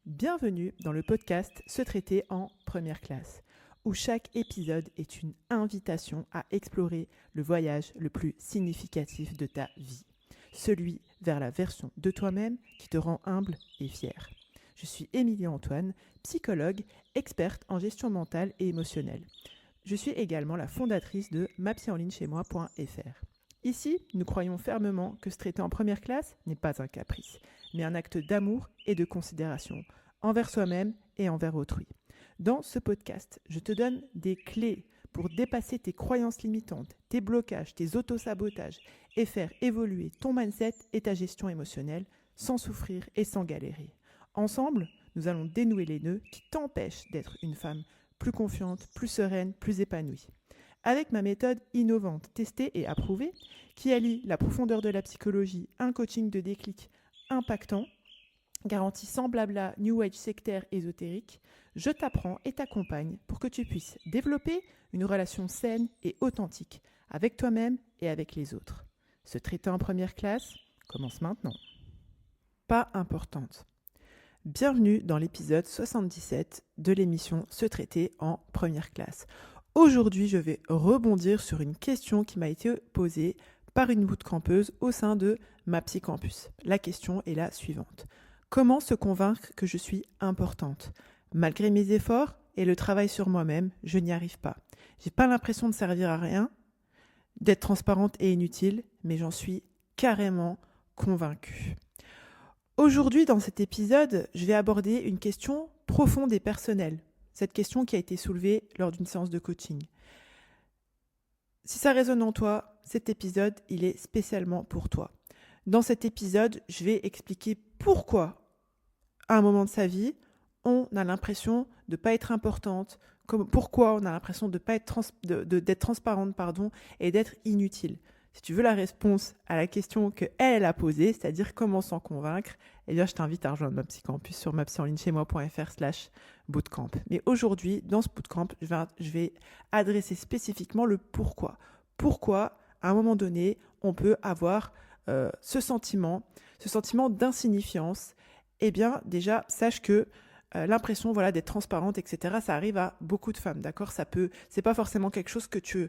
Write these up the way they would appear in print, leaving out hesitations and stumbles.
Bienvenue dans le podcast Se traiter en première classe, où chaque épisode est une invitation à explorer le voyage le plus significatif de ta vie, celui vers la version de toi-même qui te rend humble et fier. Je suis Émilie Antoine, psychologue, experte en gestion mentale et émotionnelle. Je suis également la fondatrice de mapsyenlignechaismoi.fr. Ici, nous croyons fermement que se traiter en première classe n'est pas un caprice, mais un acte d'amour et de considération envers soi-même et envers autrui. Dans ce podcast, je te donne des clés pour dépasser tes croyances limitantes, tes blocages, tes autosabotages et faire évoluer ton mindset et ta gestion émotionnelle sans souffrir et sans galérer. Ensemble, nous allons dénouer les nœuds qui t'empêchent d'être une femme plus confiante, plus sereine, plus épanouie. Avec ma méthode innovante, testée et approuvée, qui allie la profondeur de la psychologie, un coaching de déclic impactant, garantie sans blabla, New Age sectaire ésotérique, je t'apprends et t'accompagne pour que tu puisses développer une relation saine et authentique avec toi-même et avec les autres. Se traiter en première classe commence maintenant. Pas importante. Bienvenue dans l'épisode 77 de l'émission Se traiter en première classe. Aujourd'hui, je vais rebondir sur une question qui m'a été posée par une bootcampeuse au sein de MaPsy Campus. La question est la suivante. Comment se convaincre que je suis importante ? Malgré mes efforts et le travail sur moi-même, je n'y arrive pas. J'ai pas l'impression de servir à rien, d'être transparente et inutile, mais j'en suis carrément convaincue. Aujourd'hui, dans cet épisode, je vais aborder une question profonde et personnelle. Cette question qui a été soulevée lors d'une séance de coaching. Si ça résonne en toi, cet épisode, il est spécialement pour toi. Dans cet épisode, je vais expliquer pourquoi, à un moment de sa vie, on a l'impression de ne pas être importante, pourquoi on a l'impression de pas être d'être transparente et d'être inutile. Si tu veux la réponse à la question qu'elle a posée, c'est-à-dire comment s'en convaincre, eh bien, je t'invite à rejoindre MaPsy Campus sur mapsyenlignechaismoi.fr/bootcamp. Mais aujourd'hui, dans ce bootcamp, je vais adresser spécifiquement le pourquoi. Pourquoi, à un moment donné, on peut avoir ce sentiment d'insignifiance. Eh bien, déjà, sache que l'impression d'être transparente, etc., ça arrive à beaucoup de femmes, d'accord ? C'est pas forcément quelque chose que tu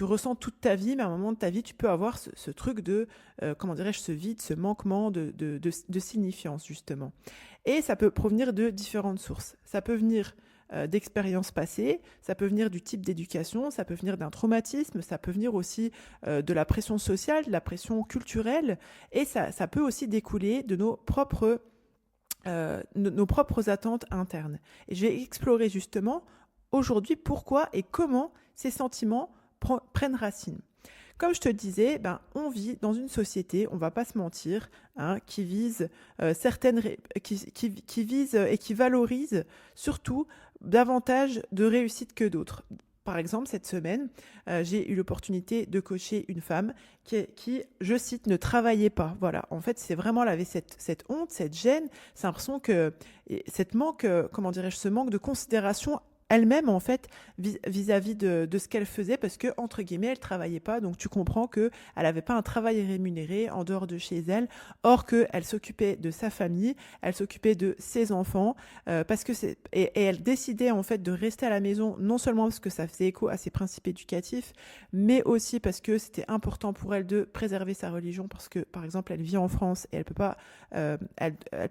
ressens toute ta vie, mais à un moment de ta vie, tu peux avoir ce truc de, ce vide, ce manquement de signifiance, justement. Et ça peut provenir de différentes sources. Ça peut venir d'expériences passées, ça peut venir du type d'éducation, ça peut venir d'un traumatisme, ça peut venir aussi de la pression sociale, de la pression culturelle, et ça peut aussi découler de nos propres attentes internes. Et je vais explorer justement aujourd'hui pourquoi et comment ces sentiments prennent racine. Comme je te disais, on vit dans une société, on ne va pas se mentir, qui vise qui vise et qui valorise surtout davantage de réussite que d'autres. Par exemple, cette semaine, j'ai eu l'opportunité de coacher une femme qui, je cite, ne travaillait pas. Voilà, en fait, c'est vraiment, elle avait cette honte, cette gêne, c'est l'impression que ce manque de considération elle-même, en fait, vis-à-vis de ce qu'elle faisait, parce que, entre guillemets, elle travaillait pas, donc tu comprends qu'elle n'avait pas un travail rémunéré en dehors de chez elle, or qu'elle s'occupait de sa famille, elle s'occupait de ses enfants, et elle décidait, en fait, de rester à la maison, non seulement parce que ça faisait écho à ses principes éducatifs, mais aussi parce que c'était important pour elle de préserver sa religion, parce que, par exemple, elle vit en France et elle peut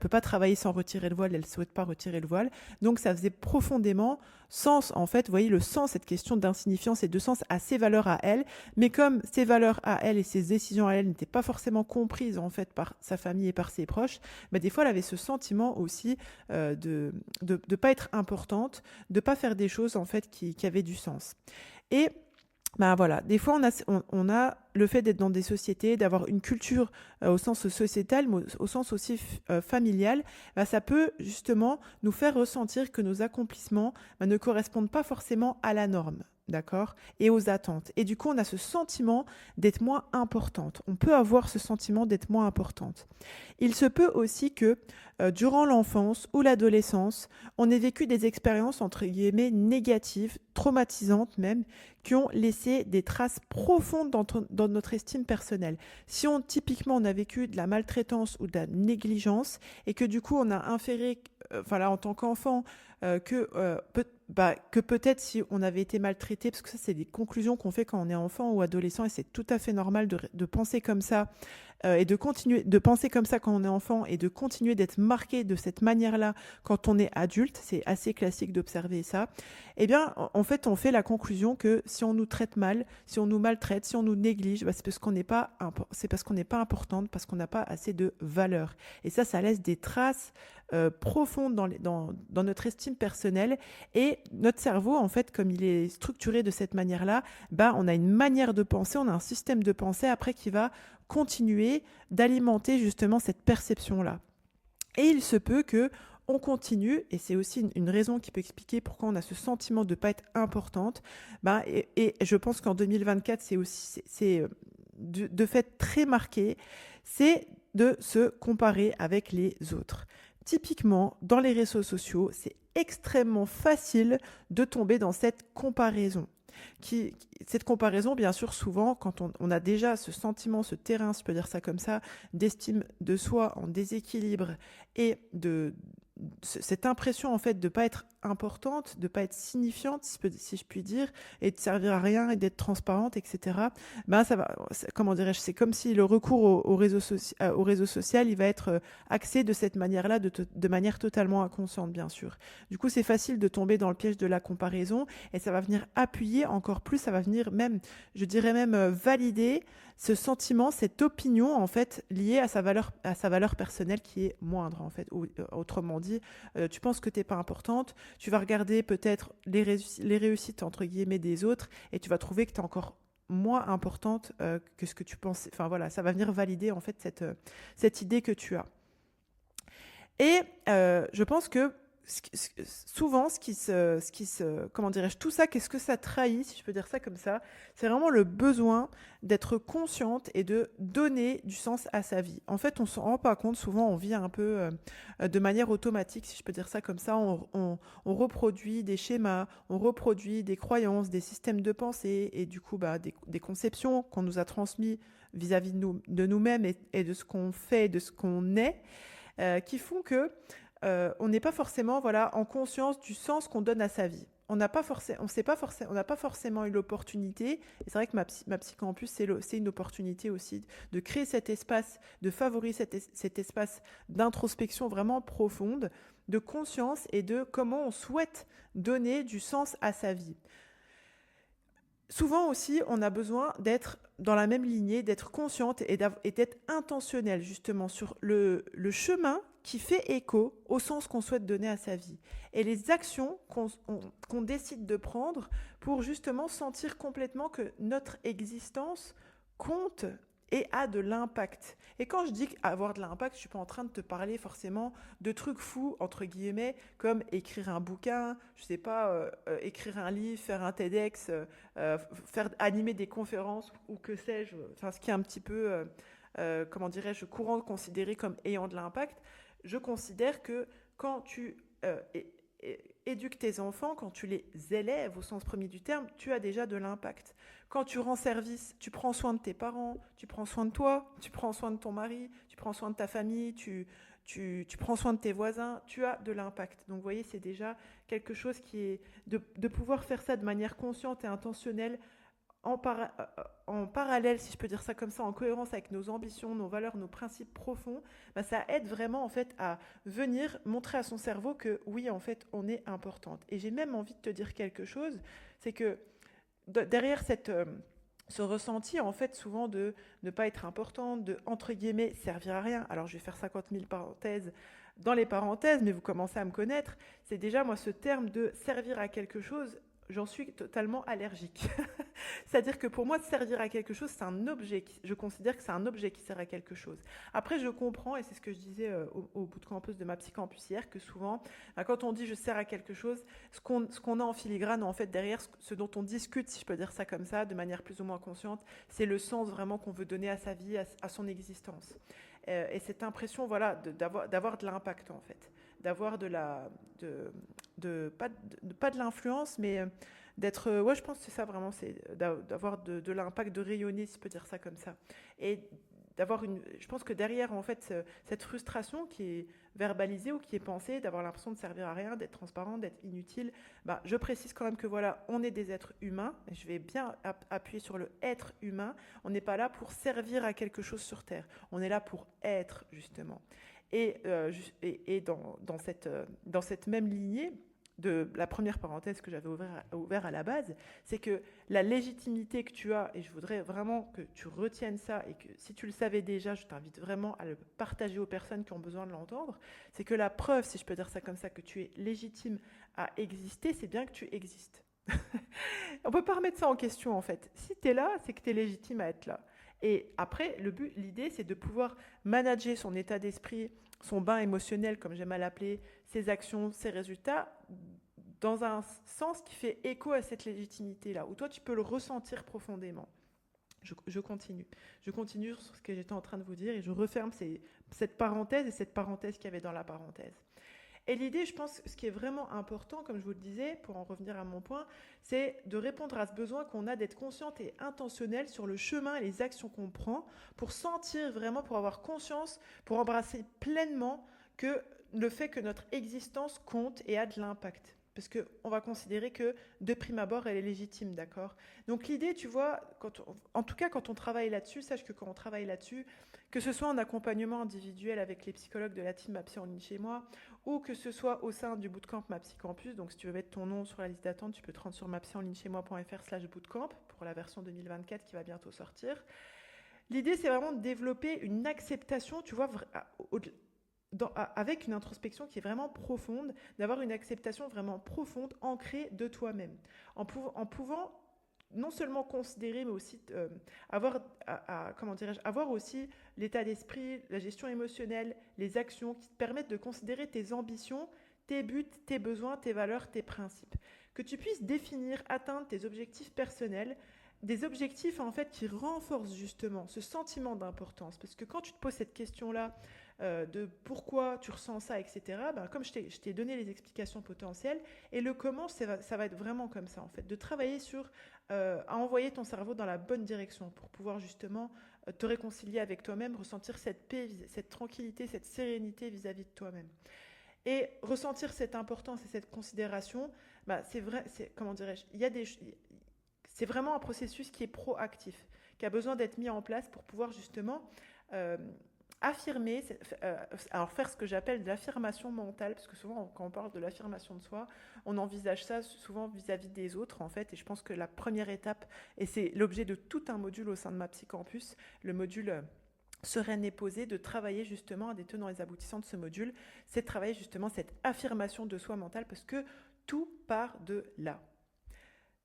pas travailler sans retirer le voile, elle souhaite pas retirer le voile, donc ça faisait profondément sens, en fait, vous voyez le sens, cette question d'insignifiance et de sens à ses valeurs à elle, mais comme ses valeurs à elle et ses décisions à elle n'étaient pas forcément comprises, en fait, par sa famille et par ses proches, des fois, elle avait ce sentiment aussi de pas être importante, de pas faire des choses, en fait, qui avaient du sens. Et des fois, on a le fait d'être dans des sociétés, d'avoir une culture au sens sociétal, mais au sens aussi familial, ça peut justement nous faire ressentir que nos accomplissements ne correspondent pas forcément à la norme, d'accord ? Et aux attentes. Et du coup, on a ce sentiment d'être moins importante. On peut avoir ce sentiment d'être moins importante. Il se peut aussi que durant l'enfance ou l'adolescence, on ait vécu des expériences entre guillemets négatives, traumatisantes même, qui ont laissé des traces profondes dans dans notre estime personnelle. Si typiquement on a vécu de la maltraitance ou de la négligence et que du coup on a inféré, en tant qu'enfant, que peut-être si on avait été maltraité, parce que ça c'est des conclusions qu'on fait quand on est enfant ou adolescent et c'est tout à fait normal de penser comme ça et de continuer de penser comme ça quand on est enfant et de continuer d'être marqué de cette manière-là quand on est adulte, c'est assez classique d'observer ça, eh bien en fait on fait la conclusion que si on nous traite mal, si on nous maltraite, si on nous néglige, c'est parce qu'on n'est pas importante, parce qu'on n'a pas assez de valeur. Et ça laisse des traces profondes dans notre estime personnelle et notre cerveau, en fait, comme il est structuré de cette manière-là, on a une manière de penser, on a un système de pensée après qui va continuer d'alimenter justement cette perception-là. Et il se peut que on continue, et c'est aussi une raison qui peut expliquer pourquoi on a ce sentiment de ne pas être importante, et je pense qu'en 2024, c'est de fait très marqué, c'est de se comparer avec les autres. Typiquement, dans les réseaux sociaux, c'est extrêmement facile de tomber dans cette comparaison. Cette comparaison, bien sûr, souvent, quand on a déjà ce sentiment, ce terrain, si je peux dire ça comme ça, d'estime de soi en déséquilibre et cette impression en fait de ne pas être importante, de ne pas être signifiante, si je puis dire, et de servir à rien et d'être transparente, etc. Ça va, comment dirais-je, c'est comme si le recours au réseau social, il va être axé de cette manière-là, de manière totalement inconsciente, bien sûr. Du coup, c'est facile de tomber dans le piège de la comparaison et ça va venir appuyer encore plus, ça va venir même, je dirais même valider ce sentiment, cette opinion en fait liée à sa valeur personnelle qui est moindre en fait. Autrement dit, tu penses que tu n'es pas importante, tu vas regarder peut-être les réussites entre guillemets des autres et tu vas trouver que tu es encore moins importante que ce que tu pensais. Enfin voilà, ça va venir valider en fait cette idée que tu as. Et je pense que souvent, comment dirais-je, tout ça, qu'est-ce que ça trahit, si je peux dire ça comme ça, c'est vraiment le besoin d'être consciente et de donner du sens à sa vie. En fait, on ne s'en rend pas compte, souvent on vit un peu de manière automatique, si je peux dire ça comme ça, on reproduit des schémas, on reproduit des croyances, des systèmes de pensée et du coup des conceptions qu'on nous a transmis vis-à-vis de nous-mêmes et de ce qu'on fait et de ce qu'on est, qui font que on n'est pas forcément en conscience du sens qu'on donne à sa vie. On n'a pas forcément eu l'opportunité, et c'est vrai que ma psychampus, c'est une opportunité aussi de créer cet espace, de favoriser cet espace d'introspection vraiment profonde, de conscience et de comment on souhaite donner du sens à sa vie. Souvent aussi, on a besoin d'être dans la même lignée, d'être consciente et d'être intentionnelle justement sur le chemin qui fait écho au sens qu'on souhaite donner à sa vie. Et les actions qu'on décide de prendre pour justement sentir complètement que notre existence compte et a de l'impact. Et quand je dis avoir de l'impact, je ne suis pas en train de te parler forcément de trucs fous, entre guillemets, comme écrire un bouquin, je ne sais pas, écrire un livre, faire un TEDx, faire animer des conférences ou que sais-je, ce qui est un petit peu, comment dirais-je, courant considéré comme ayant de l'impact. Je considère que quand tu éduques tes enfants, quand tu les élèves au sens premier du terme, tu as déjà de l'impact. Quand tu rends service, tu prends soin de tes parents, tu prends soin de toi, tu prends soin de ton mari, tu prends soin de ta famille, tu prends soin de tes voisins, tu as de l'impact. Donc vous voyez, c'est déjà quelque chose qui est de pouvoir faire ça de manière consciente et intentionnelle en parallèle, si je peux dire ça comme ça, en cohérence avec nos ambitions, nos valeurs, nos principes profonds, ça aide vraiment en fait à venir montrer à son cerveau que oui, en fait, on est importante. Et j'ai même envie de te dire quelque chose, c'est que derrière ce ressenti, en fait, souvent de ne pas être importante, de, entre guillemets, servir à rien. Alors, je vais faire 50 000 parenthèses dans les parenthèses, mais vous commencez à me connaître. C'est déjà, moi, ce terme de servir à quelque chose, j'en suis totalement allergique. C'est-à-dire que pour moi, servir à quelque chose, c'est un objet. Je considère que c'est un objet qui sert à quelque chose. Après, je comprends, et c'est ce que je disais au bout de campus de ma psychampussière, que souvent, quand on dit je sers à quelque chose, ce qu'on a en filigrane, en fait, derrière, ce dont on discute, si je peux dire ça comme ça, de manière plus ou moins consciente, c'est le sens vraiment qu'on veut donner à sa vie, à son existence. Et cette impression, voilà, d'avoir de l'impact, en fait. D'avoir pas de l'influence, mais d'être, ouais, je pense que c'est ça vraiment, c'est d'avoir de l'impact, de rayonner, si je peux dire ça comme ça. Et je pense que derrière, en fait, cette frustration qui est verbalisée ou qui est pensée, d'avoir l'impression de servir à rien, d'être transparent, d'être inutile, bah, je précise quand même que voilà, on est des êtres humains, et je vais bien appuyer sur le être humain, on n'est pas là pour servir à quelque chose sur Terre, on est là pour être, justement. Et dans cette même lignée, de la première parenthèse que j'avais ouvert à la base, c'est que la légitimité que tu as, et je voudrais vraiment que tu retiennes ça, et que si tu le savais déjà, je t'invite vraiment à le partager aux personnes qui ont besoin de l'entendre, c'est que la preuve, si je peux dire ça comme ça, que tu es légitime à exister, c'est bien que tu existes. On ne peut pas remettre ça en question en fait. Si tu es là, c'est que tu es légitime à être là. Et après, l'idée, c'est de pouvoir manager son état d'esprit, son bain émotionnel, comme j'aime à l'appeler, ses actions, ses résultats, dans un sens qui fait écho à cette légitimité-là, où toi, tu peux le ressentir profondément. Je continue. Je continue sur ce que j'étais en train de vous dire et je referme cette parenthèse et cette parenthèse qu'il y avait dans la parenthèse. Et l'idée, je pense, ce qui est vraiment important, comme je vous le disais, pour en revenir à mon point, c'est de répondre à ce besoin qu'on a d'être consciente et intentionnelle sur le chemin et les actions qu'on prend pour sentir vraiment, pour avoir conscience, pour embrasser pleinement que le fait que notre existence compte et a de l'impact. Parce qu'on va considérer que, de prime abord, elle est légitime, d'accord ? Donc l'idée, tu vois, en tout cas quand on travaille là-dessus, sache que quand on travaille là-dessus, que ce soit en accompagnement individuel avec les psychologues de la team Ma Psy en ligne chez moi, ou que ce soit au sein du bootcamp Ma Psy Campus, donc si tu veux mettre ton nom sur la liste d'attente, tu peux te rendre sur mapsyenlinechez-moi.fr/bootcamp pour la version 2024 qui va bientôt sortir. L'idée, c'est vraiment de développer une acceptation, tu vois, avec une introspection qui est vraiment profonde, d'avoir une acceptation vraiment profonde, ancrée de toi-même, en pouvant non seulement considérer, mais aussi avoir aussi l'état d'esprit, la gestion émotionnelle, les actions qui te permettent de considérer tes ambitions, tes buts, tes besoins, tes valeurs, tes principes. Que tu puisses définir, atteindre tes objectifs personnels, des objectifs en fait qui renforcent justement ce sentiment d'importance. Parce que quand tu te poses cette question-là, de pourquoi tu ressens ça, etc., ben, comme je t'ai donné les explications potentielles, et le comment, ça va être vraiment comme ça, en fait, de travailler à envoyer ton cerveau dans la bonne direction pour pouvoir justement te réconcilier avec toi-même, ressentir cette paix, cette tranquillité, cette sérénité vis-à-vis de toi-même. Et ressentir cette importance et cette considération, ben, c'est vrai, comment dirais-je, c'est vraiment un processus qui est proactif, qui a besoin d'être mis en place pour pouvoir justement affirmer, alors faire ce que j'appelle de l'affirmation mentale, parce que souvent quand on parle de l'affirmation de soi, on envisage ça souvent vis-à-vis des autres en fait, et je pense que la première étape, et c'est l'objet de tout un module au sein de Ma Psy Campus, le module sereine et posée, de travailler justement à des tenants et des aboutissants de ce module, c'est de travailler justement cette affirmation de soi mentale, parce que tout part de là.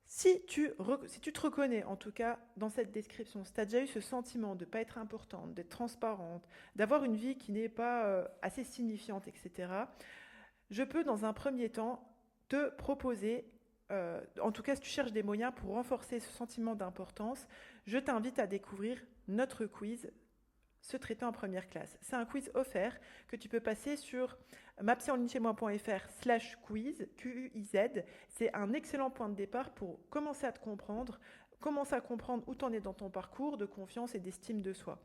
Si tu te reconnais, en tout cas, dans cette description, si tu as déjà eu ce sentiment de ne pas être importante, d'être transparente, d'avoir une vie qui n'est pas assez signifiante, etc., je peux, dans un premier temps, te proposer, en tout cas, si tu cherches des moyens pour renforcer ce sentiment d'importance, je t'invite à découvrir notre quiz Se traiter en première classe. C'est un quiz offert que tu peux passer sur mapsyenlinechez-moi.fr/quiz, Q-U-I-Z. C'est un excellent point de départ pour commencer à te comprendre, commencer à comprendre où tu en es dans ton parcours de confiance et d'estime de soi.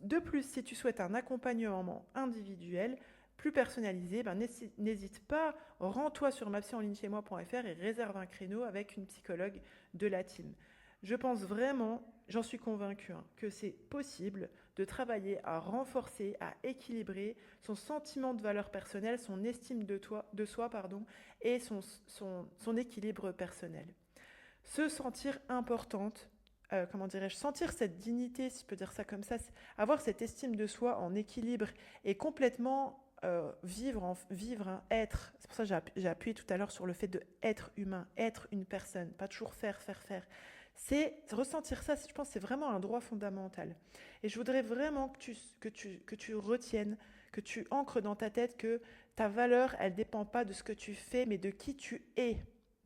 De plus, si tu souhaites un accompagnement individuel, plus personnalisé, n'hésite pas, rends-toi sur mapsyenlinechez-moi.fr et réserve un créneau avec une psychologue de la team. Je pense vraiment, j'en suis convaincue, que c'est possible de travailler à renforcer, à équilibrer son sentiment de valeur personnelle, son estime de soi, et son équilibre personnel. Se sentir importante, sentir cette dignité, si je peux dire ça comme ça, avoir cette estime de soi en équilibre et complètement être. C'est pour ça que j'ai appuyé tout à l'heure sur le fait de être humain, être une personne, pas toujours faire. C'est ressentir ça, je pense que c'est vraiment un droit fondamental. Et je voudrais vraiment que tu retiennes, que tu ancres dans ta tête que ta valeur, elle ne dépend pas de ce que tu fais, mais de qui tu es.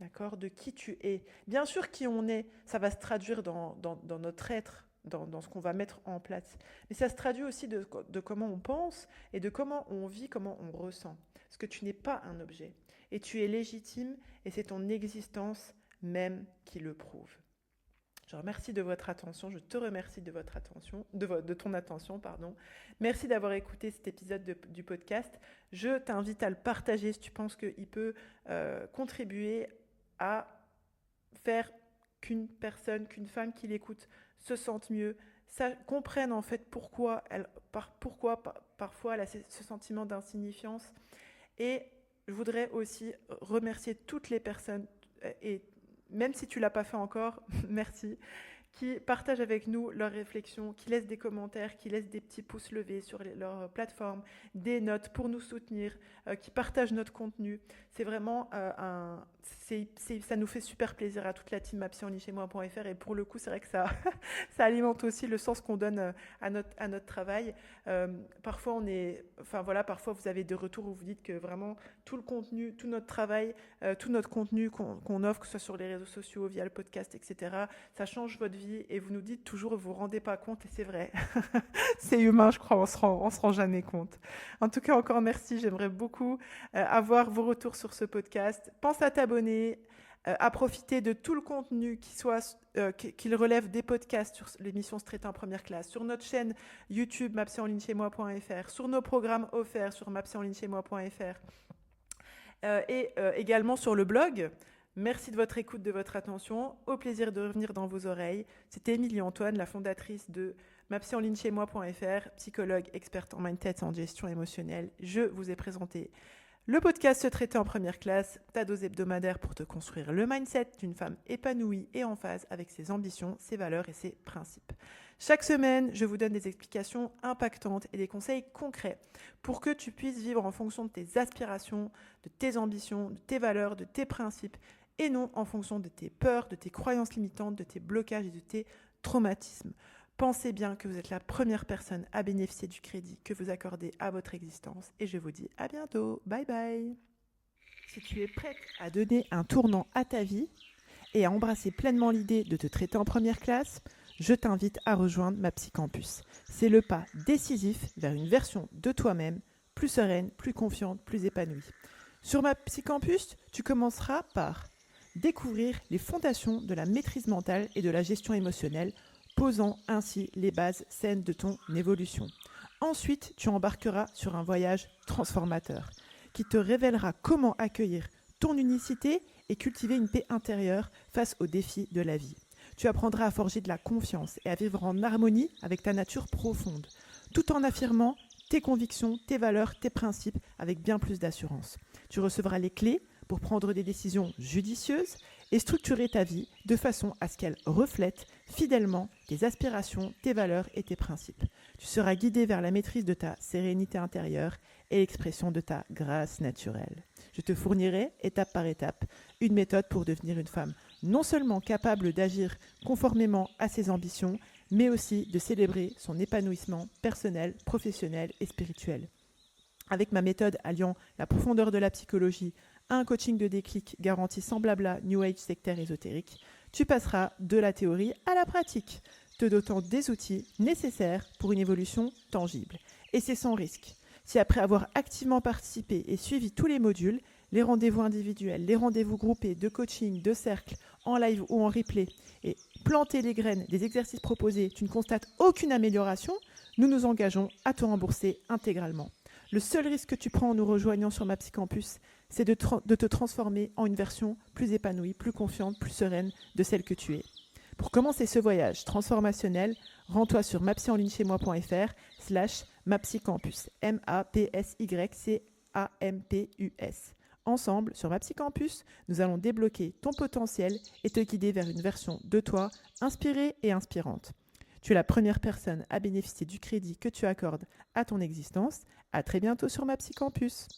D'accord ? De qui tu es. Bien sûr, qui on est, ça va se traduire dans notre être dans ce qu'on va mettre en place. Mais ça se traduit aussi de comment on pense et de comment on vit, comment on ressent. Parce que tu n'es pas un objet. Et tu es légitime et c'est ton existence même qui le prouve. Je remercie de votre attention, je te remercie de votre attention, de ton attention, pardon. Merci d'avoir écouté cet épisode du podcast. Je t'invite à le partager si tu penses qu'il peut contribuer à faire qu'une personne, qu'une femme qui l'écoute se sente mieux, comprenne en fait pourquoi parfois elle a ce sentiment d'insignifiance. Et je voudrais aussi remercier toutes les personnes, et même si tu ne l'as pas fait encore, merci, qui partagent avec nous leurs réflexions, qui laissent des commentaires, qui laissent des petits pouces levés sur leur plateforme, des notes pour nous soutenir, qui partagent notre contenu. C'est vraiment ça nous fait super plaisir à toute la team mapsyanlinchez-moi.fr et pour le coup, c'est vrai que ça alimente aussi le sens qu'on donne à notre travail. Parfois, parfois vous avez des retours où vous dites que vraiment tout le contenu, tout notre travail, tout notre contenu qu'on offre, que ce soit sur les réseaux sociaux, via le podcast, etc., ça change votre vie et vous nous dites toujours, vous vous rendez pas compte et c'est vrai. C'est humain, je crois, on se rend jamais compte. En tout cas, encore merci, j'aimerais beaucoup avoir vos retours sur ce podcast. Pense à t'abonner, à profiter de tout le contenu qu'il relève des podcasts sur l'émission Se traiter en première classe, sur notre chaîne YouTube mapsyanlinchez-moi.fr, sur nos programmes offerts sur mapsyanlinchez-moi.fr et également sur le blog. Merci de votre écoute, de votre attention. Au plaisir de revenir dans vos oreilles. C'était Émilie Antoine, la fondatrice de mapsyanlinchez-moi.fr, psychologue experte en mindset et en gestion émotionnelle. Je vous ai présenté le podcast Se traiter en première classe, ta dose hebdomadaire pour te construire le mindset d'une femme épanouie et en phase avec ses ambitions, ses valeurs et ses principes. Chaque semaine, je vous donne des explications impactantes et des conseils concrets pour que tu puisses vivre en fonction de tes aspirations, de tes ambitions, de tes valeurs, de tes principes et non en fonction de tes peurs, de tes croyances limitantes, de tes blocages et de tes traumatismes. Pensez bien que vous êtes la première personne à bénéficier du crédit que vous accordez à votre existence et je vous dis à bientôt. Bye bye. Si tu es prête à donner un tournant à ta vie et à embrasser pleinement l'idée de te traiter en première classe, je t'invite à rejoindre ma Psycampus. C'est le pas décisif vers une version de toi-même plus sereine, plus confiante, plus épanouie. Sur ma Psycampus, tu commenceras par découvrir les fondations de la maîtrise mentale et de la gestion émotionnelle, posant ainsi les bases saines de ton évolution. Ensuite, tu embarqueras sur un voyage transformateur qui te révélera comment accueillir ton unicité et cultiver une paix intérieure face aux défis de la vie. Tu apprendras à forger de la confiance et à vivre en harmonie avec ta nature profonde, tout en affirmant tes convictions, tes valeurs, tes principes avec bien plus d'assurance. Tu recevras les clés pour prendre des décisions judicieuses et structurer ta vie de façon à ce qu'elle reflète fidèlement tes aspirations, tes valeurs et tes principes. Tu seras guidé vers la maîtrise de ta sérénité intérieure et l'expression de ta grâce naturelle. Je te fournirai, étape par étape, une méthode pour devenir une femme non seulement capable d'agir conformément à ses ambitions, mais aussi de célébrer son épanouissement personnel, professionnel et spirituel. Avec ma méthode alliant la profondeur de la psychologie à un coaching de déclic garanti sans blabla, New Age, sectaire, ésotérique, tu passeras de la théorie à la pratique, te dotant des outils nécessaires pour une évolution tangible. Et c'est sans risque. Si après avoir activement participé et suivi tous les modules, les rendez-vous individuels, les rendez-vous groupés, de coaching, de cercle, en live ou en replay, et planter les graines des exercices proposés, tu ne constates aucune amélioration, nous nous engageons à te rembourser intégralement. Le seul risque que tu prends en nous rejoignant sur ma Psycampus, c'est de te transformer en une version plus épanouie, plus confiante, plus sereine de celle que tu es. Pour commencer ce voyage transformationnel, rends-toi sur mapsyanlinchez-moi.fr/mapsycampus, MAPSYCAMPUS. Ensemble, sur MapsyCampus, nous allons débloquer ton potentiel et te guider vers une version de toi inspirée et inspirante. Tu es la première personne à bénéficier du crédit que tu accordes à ton existence. À très bientôt sur MapsyCampus.